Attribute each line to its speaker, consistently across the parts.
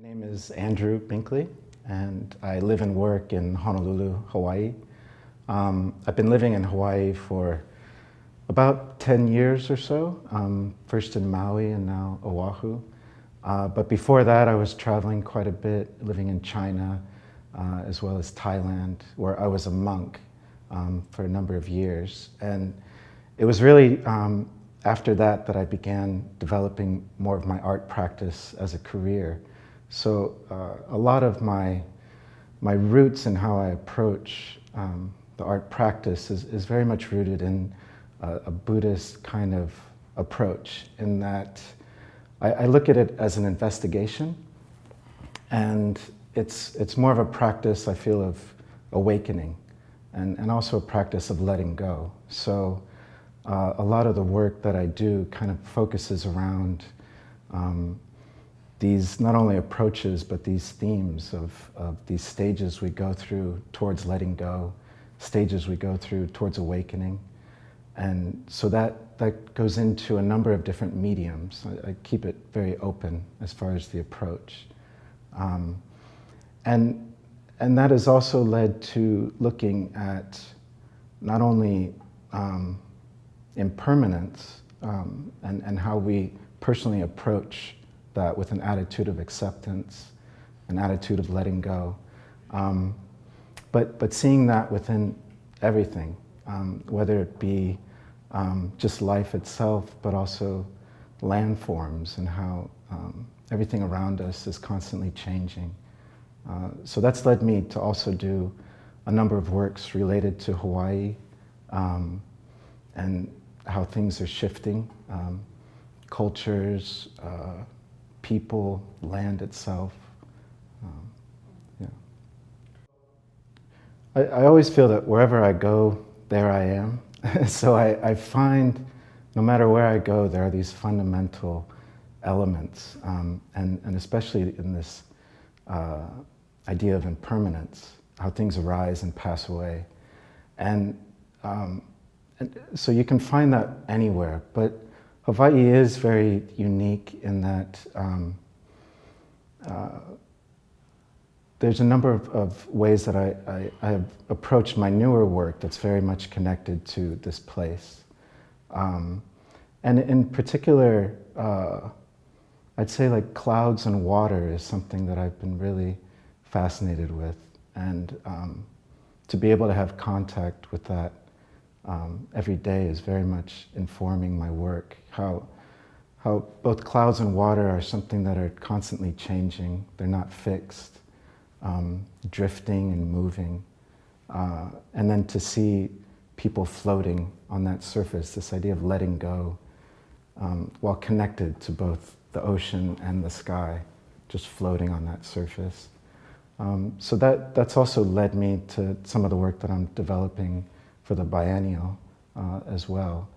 Speaker 1: My name is Andrew Binkley, and I live and work in Honolulu, Hawaii. I've been living in Hawaii for about 10 years or so, first in Maui and now Oahu. But before that, I was traveling quite a bit, living in China, as well as Thailand, where I was a monk for a number of years. And it was really after that that I began developing more of my art practice as a career. So a lot of my roots in how I approach the art practice is very much rooted in a Buddhist kind of approach, in that I look at it as an investigation, and it's more of a practice, I feel, of awakening, and also a practice of letting go. So a lot of the work that I do kind of focuses around these not only approaches, but these themes of these stages we go through towards letting go, stages we go through towards awakening. And so that goes into a number of different mediums. I keep it very open as far as the approach. And that has also led to looking at not only impermanence and how we personally approach that with an attitude of acceptance, an attitude of letting go, but seeing that within everything, whether it be just life itself, but also landforms and how everything around us is constantly changing. So that's led me to also do a number of works related to Hawaii and how things are shifting, cultures, people, land itself. Yeah. I always feel that wherever I go, there I am. So I find no matter where I go, there are these fundamental elements, and especially in this idea of impermanence, how things arise and pass away. And so you can find that anywhere, but Hawaii is very unique in that there's a number of ways that I have approached my newer work that's very much connected to this place. And in particular, I'd say like clouds and water is something that I've been really fascinated with. And to be able to have contact with that every day is very much informing my work. How both clouds and water are something that are constantly changing. They're not fixed, drifting and moving. And then to see people floating on that surface, this idea of letting go, while connected to both the ocean and the sky, just floating on that surface. So that's also led me to some of the work that I'm developing for the biennial as well.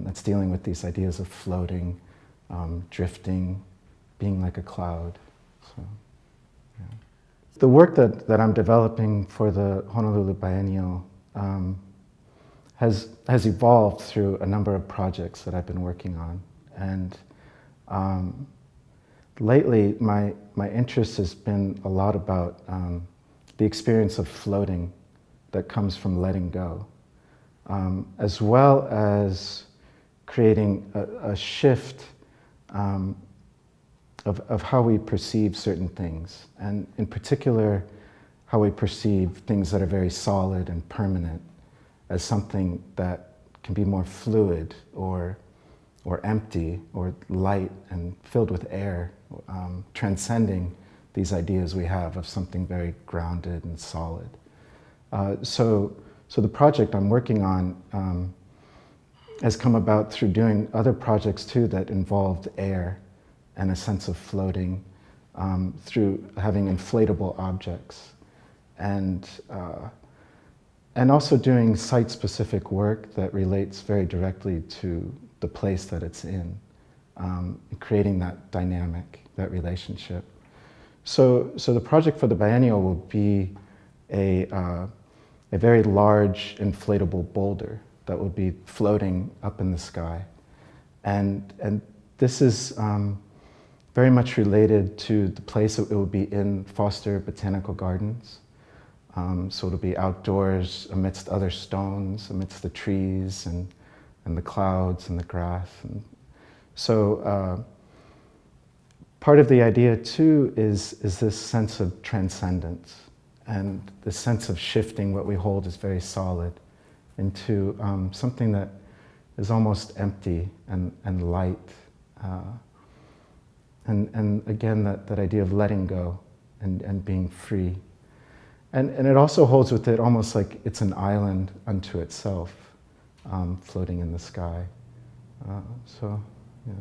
Speaker 1: That's dealing with these ideas of floating, drifting, being like a cloud. So, yeah. The work that I'm developing for the Honolulu Biennial has evolved through a number of projects that I've been working on. And lately, my interest has been a lot about the experience of floating that comes from letting go, as well as creating a shift of how we perceive certain things, and in particular, how we perceive things that are very solid and permanent as something that can be more fluid or empty or light and filled with air, transcending these ideas we have of something very grounded and solid. So the project I'm working on has come about through doing other projects too that involved air and a sense of floating, through having inflatable objects, and also doing site-specific work that relates very directly to the place that it's in, creating that dynamic, that relationship. So the project for the biennial will be a very large inflatable boulder that will be floating up in the sky. And this is very much related to the place. It will be in Foster Botanical Gardens. So it'll be outdoors amidst other stones, amidst the trees and the clouds and the grass. And so part of the idea too is this sense of transcendence and the sense of shifting what we hold as very solid into something that is almost empty and light. And again, that idea of letting go and being free. And it also holds with it almost like it's an island unto itself, floating in the sky. So, yeah.